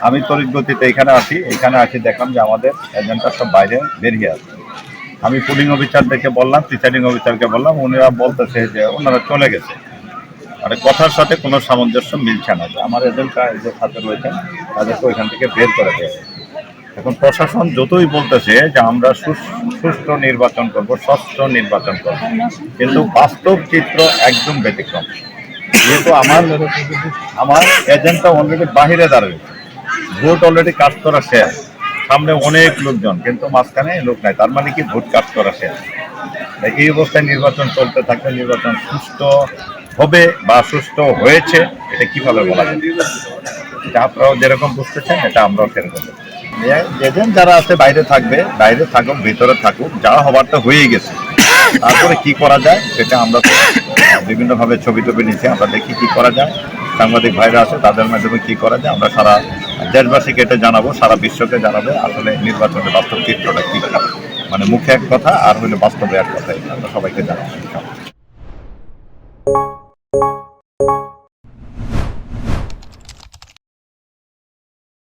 আমি তড়িৎ গতিতে এখানে আসি দেখলাম যে আমাদের এজেন্টরা সব বাইরে বেরিয়ে আছে। আমি পুলিং অফিসারদেরকে বললাম, প্রিসাইডিং অফিসারকে বললাম, উনিরা বলতেছে যে ওনারা চলে গেছে। মানে কথার সাথে কোনো সামঞ্জস্য মিলছে না। আমার এজেন্টরা এই যে সাথে রয়েছেন তাদেরকে ওইখান থেকে বের করে দিয়েছে। এখন প্রশাসন যতই বলতেছে যে আমরা সুষ্ঠু নির্বাচন করব, স্বচ্ছ নির্বাচন করব, কিন্তু বাস্তব চিত্র একদম ব্যতিক্রম। যেহেতু আমার এজেন্টটা অলরেডি বাহিরে দাঁড়িয়ে, ভোট অলরেডি কাজ করা শেষ, সামনে অনেক লোকজন, কিন্তু মাঝখানে লোক নাই। তার মানে কি ভোট কাজ করা শেষ। এই অবস্থায় নির্বাচন চলতে থাকলে নির্বাচন সুষ্ঠু হবে বা সুষ্ঠু হয়েছে এটা কিভাবে বলা যায়? এটা আপনারাও যেরকম বুঝতেছেন এটা আমরাও সেরকম। এজেন্ট যারা আছে বাইরে থাকবে, বাইরে থাকুক, ভিতরে থাকুক, যা হবার তো হয়েই গেছে। তারপরে কি করা যায় সেটা আমরা বিভিন্নভাবে ছবি টবি নিচ্ছি, আমরা দেখি কি করা যায়। সাংবাদিক ভাইরা আছে তাদের মাধ্যমে কি করা যায় আমরা সারা দেশবাসীকে এটা জানাবো, সারা বিশ্বকে জানাবো আসলে নির্বাচনের বাস্তব চিত্রটা কি। মানে মুখে এক কথা আর হইলে বাস্তবে এক কথা, আমরা সবাইকে জানাবো।